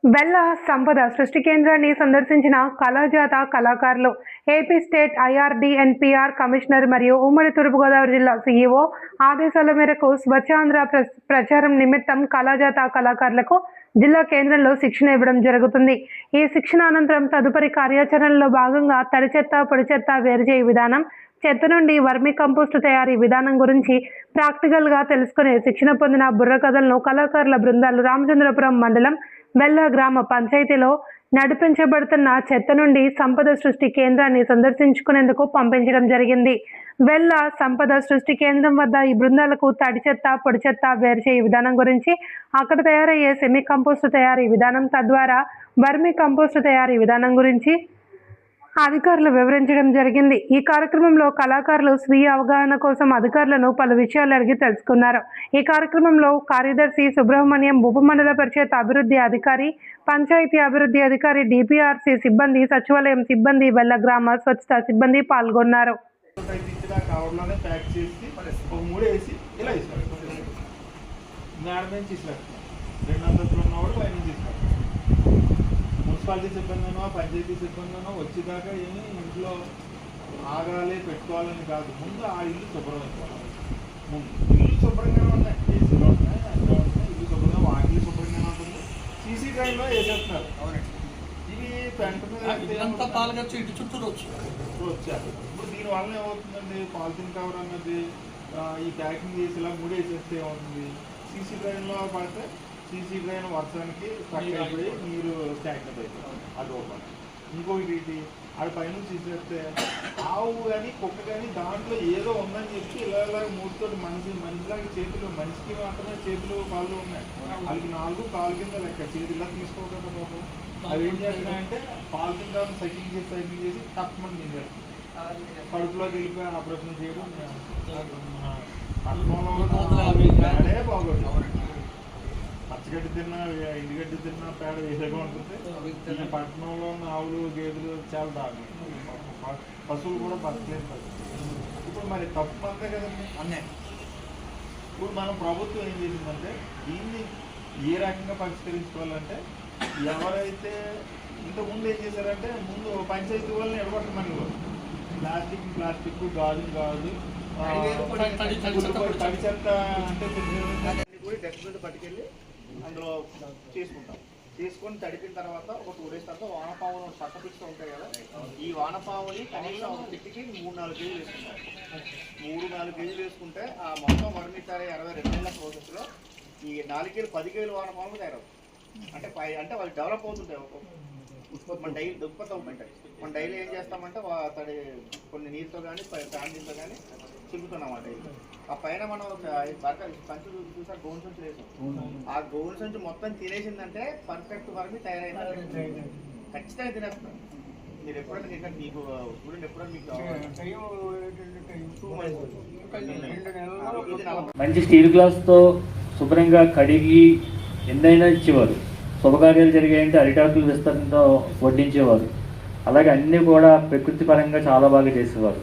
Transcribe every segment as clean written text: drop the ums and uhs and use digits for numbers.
వెల్ల సంపద సృష్టి కేంద్రాన్ని సందర్శించిన కళాజాత కళాకారులు. ఏపీ స్టేట్ ఐఆర్డీఎన్పీఆర్ కమిషనర్ మరియు ఉమ్మడి తూర్పుగోదావరి జిల్లా సీఈఓ ఆదేశాల మేరకు స్వచ్ఛాంధ్ర ప్రచారం నిమిత్తం కళాజాత కళాకారులకు జిల్లా కేంద్రంలో శిక్షణ ఇవ్వడం జరుగుతుంది. ఈ శిక్షణ అనంతరం తదుపరి కార్యాచరణలో భాగంగా తడి చెత్త, పొడి చెత్త వేరుచేయు విధానం, చెత్త నుండి వర్మీ కంపోస్టు తయారీ విధానం గురించి ప్రాక్టికల్గా తెలుసుకునే శిక్షణ పొందిన బుర్రకథలను కళాకారుల బృందాలు రామచంద్రపురం మండలం వెల్ల గ్రామ పంచాయతీలో నడిపించబడుతున్న చెత్త నుండి సంపద సృష్టి కేంద్రాన్ని సందర్శించుకునేందుకు పంపించడం జరిగింది. వెల్ల సంపద సృష్టి కేంద్రం వద్ద ఈ బృందాలకు తడి చెత్త, పొడి చెత్త వేరుచేయు విధానం గురించి, అక్కడ తయారయ్యే సెమీ కంపోస్టు తయారీ విధానం, తద్వారా వర్మీ కంపోస్టు తయారీ విధానం గురించి అధికారులు వివరించడం జరిగింది. ఈ కార్యక్రమంలో కళాకారులు స్వీయ అవగాహన కోసం అధికారులను పలు విషయాలు అడిగి తెలుసుకున్నారు. ఈ కార్యక్రమంలో కార్యదర్శి సుబ్రహ్మణ్యం, ఉపమండల పరిషత్ అభివృద్ధి అధికారి, పంచాయతీ అభివృద్ధి అధికారి, డిపిఆర్సి సిబ్బంది, సచివాలయం సిబ్బంది, వెల్ల గ్రామ స్వచ్ఛత సిబ్బంది పాల్గొన్నారు. మున్సిపాలిటీ సిబ్బందినో పంచాయతీ సిబ్బందినో వచ్చేదాకా ఏమి ఇంట్లో ఆగాలి పెట్టుకోవాలని కాదు, ముందు ఆ ఇల్లు శుభ్రం అయిపోవాలి. ముందు ఇల్లు శుభ్రంగానే ఉన్నాయి, ఏసీలో ఉన్నాయి, అన్నీ ఉన్నాయి, ఇల్లు శుభ్రంగా, వాకిలి శుభ్రంగానే ఉంటుంది. సీసీ డ్రైవ్లో వేసేస్తున్నారు. ఇవి పెంట మీద పాలకొచ్చి ఇటు చుట్టూ వచ్చారు. ఇప్పుడు దీనివల్ల ఏమవుతుందండి, పాలిథిన్ కవర్ అన్నది ఈ ప్యాకింగ్ చేసి ఇలా మూడేసేస్తే ఏమవుతుంది, సీసీ డ్రైవ్లో పడితే సీసీ డ్రైన్ వర్షానికి అయిపోయి నీరు స్టాగ్నెట్ అయిపోయి అది ఓపెన్. ఇంకొకటి ఆడ పైన తీసేస్తే ఆవు కానీ కుక్క కానీ దాంట్లో ఏదో ఉందని చెప్పి ఇలా మూడుతో మనిషిలాగా చేతులు, మనిషికి మాత్రమే చేతులు కాళ్ళు ఉన్నాయి, వాళ్ళకి 4 కాలు కింద లెక్క చేతులు ఇలా తీసుకోకుండా బాబు అవి ఏం చేస్తున్నాయంటే పాలిథిన్ కవర్ సైకింగ్ చేసి తప్పమని తింటారు. కడుపులోకి వెళ్ళిపోయి ఆపరేషన్ చేయడం అదే బాగోదు. పచ్చగడ్డి తిన్నా, ఎండుగడ్డి తిన్నా పేడ వేసేగా ఉంటుంది. పట్టణంలో ఉన్న ఆవులు, గేదెలు చాలా దారుణం, పశువులు కూడా బతకలేదు. ఇప్పుడు మరి తప్పు అంతే కదండి అన్నీ. ఇప్పుడు మనం ప్రభుత్వం ఏం చేసిందంటే దీన్ని ఏ రకంగా పరిష్కరించుకోవాలంటే, ఎవరైతే ఇంతకుముందు ఏం చేశారంటే, ముందు పంచాయతీ వాళ్ళని ఎడగొట్టమని ప్లాస్టిక్ గాజు తడి చెత్త అంటే డస్ట్బిన్ పట్టుకెళ్ళి అందులో తీసుకొని తడిపిన తర్వాత ఒక 2 days తర్వాత వానపాములు పట్టపిస్తూ ఉంటాయి కదా, ఈ వానపాముని కనీసం ఒక తిట్టికి 3-4 కేజీలు వేసుకుంటాం. 3-4 కేజీలు వేసుకుంటే ఆ మొత్తం వర్మితారే 62 నెలల ప్రాసెస్లో ఈ 4 కేజీలు 10 కేజీలు వానపాములు తయారవుతాయి. అంటే వాళ్ళు డెవలప్ అవుతుంటాయి. మన డైలీ ఉత్పత్తి అవుతుంటాయి. మన డైలీ ఏం చేస్తామంటే తడి కొన్ని నీరుతో కానీ ఫ్యామిలీతో కానీ చిక్కుతున్నాం. ఆ డైలీ ఆ పైన మనం సంచు చూసా గోన్ సంచు వేసాం. ఆ గోన్ సంచు మొత్తం తినేసిందంటే పర్ఫెక్ట్ వరకు తయారైంది, ఖచ్చితంగా తినేస్తాం. మీరు ఎప్పుడైనా మీకు స్టూడెంట్ ఎప్పుడైనా మీకు మంచి స్టీల్ గ్లాస్తో శుభ్రంగా కడిగి ఎన్నైనా ఇచ్చేవారు. శుభకార్యాలు జరిగాయంటే అరిటాకులు విస్తరణతో వడ్డించేవారు. అలాగే అన్నీ కూడా ప్రకృతి పరంగా చాలా బాగా చేసేవారు.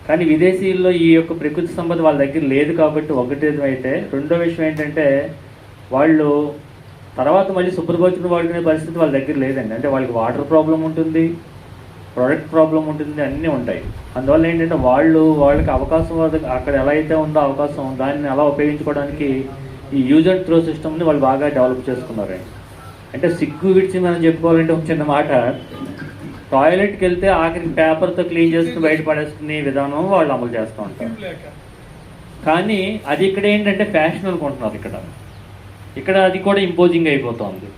కానీ విదేశీయుల్లో ఈ యొక్క ప్రకృతి సంపద వాళ్ళ దగ్గర లేదు కాబట్టి ఒకటి అయితే, రెండో విషయం ఏంటంటే వాళ్ళు తర్వాత మళ్ళీ శుభ్రపరచుకుని వాడుకునే పరిస్థితి వాళ్ళ దగ్గర లేదండి. అంటే వాళ్ళకి వాటర్ ప్రాబ్లం ఉంటుంది, ప్రొడక్ట్ ప్రాబ్లం ఉంటుంది, అన్నీ ఉంటాయి. అందువల్ల ఏంటంటే వాళ్ళకి అవకాశం అక్కడ ఎలా అయితే ఉందో అవకాశం దాన్ని అలా ఉపయోగించుకోవడానికి ఈ యూజ్ అండ్ త్రో సిస్టమ్ని వాళ్ళు బాగా డెవలప్ చేసుకున్నారండి. అంటే సిగ్గు విడిచి మనం చెప్పుకోవాలంటే ఒక చిన్న మాట, టాయిలెట్కి వెళ్తే ఆఖరికి పేపర్తో క్లీన్ చేసుకుని బయటపడేసుకునే విధానం వాళ్ళు అమలు చేస్తూ ఉంటారు. కానీ అది ఇక్కడ ఏంటంటే ఫ్యాషన్ అనుకుంటున్నారు. ఇక్కడ అది కూడా ఇంపోజింగ్ అయిపోతుంది.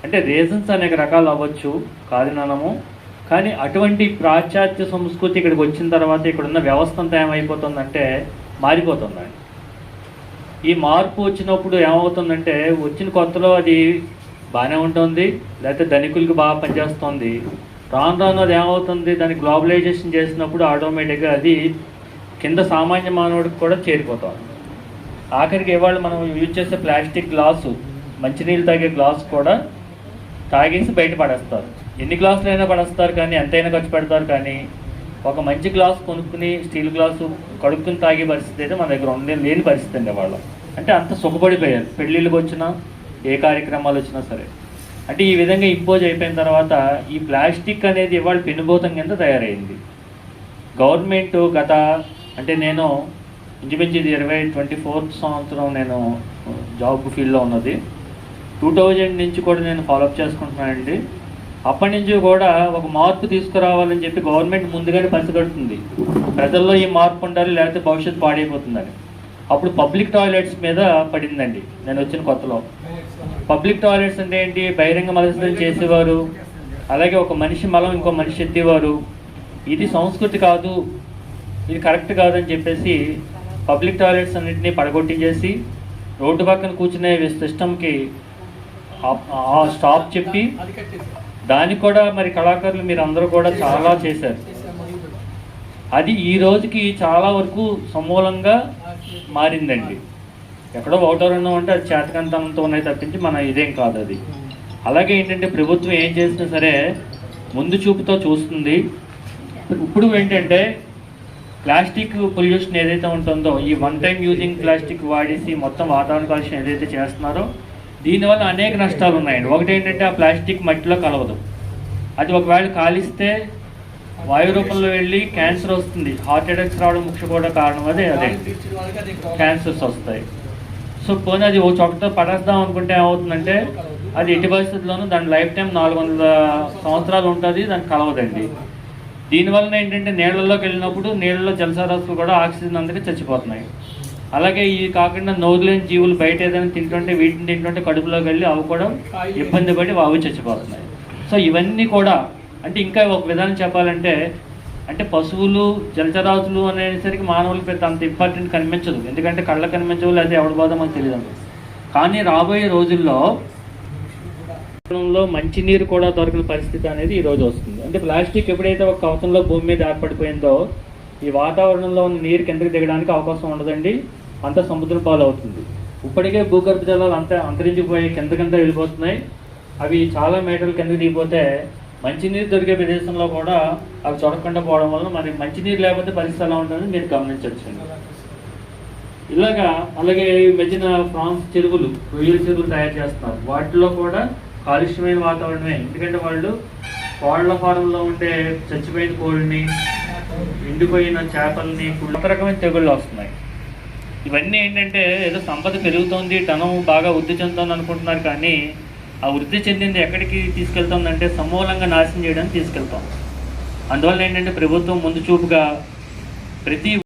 అంటే రీజన్స్ అనేక రకాలు అవ్వచ్చు, కారణము. కానీ అటువంటి పాశ్చాత్య సంస్కృతి ఇక్కడికి వచ్చిన తర్వాత ఇక్కడున్న వ్యవస్థ అంతా ఏమైపోతుందంటే మారిపోతుందండి. ఈ మార్పు వచ్చినప్పుడు ఏమవుతుందంటే, వచ్చిన కొత్తలో అది బాగానే ఉంటుంది, లేకపోతే ధనికులకి బాగా పనిచేస్తుంది. రాను అది ఏమవుతుంది, దాన్ని గ్లోబలైజేషన్ చేసినప్పుడు ఆటోమేటిక్గా అది కింద సామాన్య మానవుడికి కూడా చేరిపోతుంది. ఆఖరికి ఇవాళ మనం యూజ్ చేసే ప్లాస్టిక్ గ్లాసు, మంచినీళ్ళు తాగే గ్లాసు కూడా తాగేసి బయట పడేస్తారు. ఎన్ని గ్లాసులు అయినా పడేస్తారు, కానీ ఎంతైనా ఖర్చు పెడతారు. కానీ ఒక మంచి గ్లాసు కొనుక్కుని స్టీల్ గ్లాసు కడుక్కుని తాగే పరిస్థితి అయితే మన దగ్గర లేని పరిస్థితి అండి వాళ్ళు. అంటే అంత సుఖపడిపోయారు. పెళ్ళిళ్ళకి వచ్చినా ఏ కార్యక్రమాలు వచ్చినా సరే. అంటే ఈ విధంగా ఇంపోజ్ అయిపోయిన తర్వాత ఈ ప్లాస్టిక్ అనేది ఇవాళ పెనుభూతం కింద తయారైంది. గవర్నమెంట్ గత అంటే నేను ఇంచుమించు ఇది 24th సంవత్సరం నేను జాబ్ ఫీల్డ్లో ఉన్నది. 2000 నుంచి కూడా నేను ఫాలోఅప్ చేసుకుంటున్నానండి. అప్పటి నుంచి కూడా ఒక మార్పు తీసుకురావాలని చెప్పి గవర్నమెంట్ ముందుగానే పసిగడుతుంది, ప్రజల్లో ఈ మార్పు ఉండాలి లేకపోతే భవిష్యత్తు పాడైపోతుందని. అప్పుడు పబ్లిక్ టాయిలెట్స్ మీద పడిందండి నేను వచ్చిన కొత్తలో. పబ్లిక్ టాయిలెట్స్ అంటే ఏంటి, బహిరంగ మలవిసర్జన చేసేవారు, అలాగే ఒక మనిషి మలం ఇంకో మనిషి ఎత్తేవారు. ఇది సంస్కృతి కాదు, ఇది కరెక్ట్ కాదని చెప్పేసి పబ్లిక్ టాయిలెట్స్ అన్నింటినీ పడగొట్టించేసి రోడ్డు పక్కన కూర్చునే సిస్టమ్కి స్టాప్ చెప్పి దానికి కూడా మరి కళాకారులు మీరు అందరూ కూడా చాలా చేశారు. అది ఈ రోజుకి చాలా వరకు సమూలంగా మారిందండి. ఎక్కడో ఒకటో రెండో అంటే అది చేతకంతంతో ఉన్నాయి తప్పించి మన ఇదేం కాదు అది. అలాగే ఏంటంటే ప్రభుత్వం ఏం చేసినా సరే ముందు చూపుతో చూస్తుంది. ఇప్పుడు ఏంటంటే ప్లాస్టిక్ పొల్యూషన్ ఏదైతే ఉంటుందో, ఈ వన్ టైం యూజింగ్ ప్లాస్టిక్ వాడేసి మొత్తం వాతావరణ కాలుష్యం ఏదైతే చేస్తున్నారో దీనివల్ల అనేక నష్టాలు ఉన్నాయండి. ఒకటి ఏంటంటే ఆ ప్లాస్టిక్ మట్టిలో కలవదు, అది ఒకవేళ కాలిస్తే వాయు రూపంలో వెళ్ళి క్యాన్సర్ వస్తుంది. హార్ట్ అటాక్స్ రావడం ముఖ్య కూడా కారణం అదే క్యాన్సర్స్ వస్తాయి. సో పోనీ అది ఓ చోటతో పడేద్దాం అనుకుంటే ఏమవుతుందంటే అది ఎట్టి పరిస్థితుల్లోనూ దాని లైఫ్ టైం 400 సంవత్సరాలు ఉంటుంది, దానికి కలవదండి. దీనివల్ల ఏంటంటే నీళ్ళల్లోకి వెళ్ళినప్పుడు నీళ్ళలో జలచరాలు కూడా ఆక్సిజన్ అందుకే చచ్చిపోతున్నాయి. అలాగే ఇవి కాకుండా నోరులేని జీవులు బయట ఏదైనా తింటుంటే వీటిని తింటుంటే కడుపులోకి వెళ్ళి అవి కూడా ఇబ్బంది పడి అవి చచ్చిపోతున్నాయి. సో ఇవన్నీ కూడా అంటే ఇంకా ఒక విధానం చెప్పాలంటే అంటే పశువులు జలచరాశులు అనేసరికి మానవులకి పెద్ద అంత ఇంపార్టెంట్ కనిపించదు, ఎందుకంటే కళ్ళకు కనిపించవు లేదా ఎవరి బాధ మనకు తెలియదు. కానీ రాబోయే రోజుల్లో మంచినీరు కూడా దొరకని పరిస్థితి అనేది ఈరోజు వస్తుంది. అంటే ప్లాస్టిక్ ఎప్పుడైతే ఒక కవచంలో భూమి మీద ఏర్పడిపోయిందో ఈ వాతావరణంలో ఉన్న నీరు కిందకి దిగడానికి అవకాశం ఉండదండి, అంత సముద్రం పాలు అవుతుంది. ఇప్పటికే భూగర్భ జలాలు అంతరించిపోయి కిందకింద వెళ్ళిపోతున్నాయి. అవి చాలా మీటర్ల కిందకి దిగిపోతే మంచినీరు దొరికే ప్రదేశంలో కూడా అవి చొరకుండా పోవడం వల్ల మరి మంచినీరు లేకపోతే పరిస్థితి ఎలా ఉంటుందని మీరు గమనించవచ్చండి. అలాగే ఈ మధ్యన ఫ్రాన్స్ చెరువులు, రొయ్యల చెరువులు తయారు చేస్తున్నారు. వాటిలో కూడా కాలుష్యమైన వాతావరణమే, ఎందుకంటే వాళ్ళు కోళ్ల ఫారంలో ఉండే చచ్చిపోయిన కోళ్ళని, ఎండిపోయిన చేపల్ని, కొత్త రకమైన తెగుళ్ళు వస్తున్నాయి. ఇవన్నీ ఏంటంటే ఏదో సంపద పెరుగుతోంది, ధనం బాగా వృద్ధి చెందుతుంది అనుకుంటున్నారు, కానీ ఆ వృద్ధి చెందింది ఎక్కడికి తీసుకెళ్తుందంటే సమూలంగా నాశనం చేయడానికి తీసుకెళ్తాం. అందువల్ల ఏంటంటే ప్రభుత్వం ముందు చూపుగా ప్రతి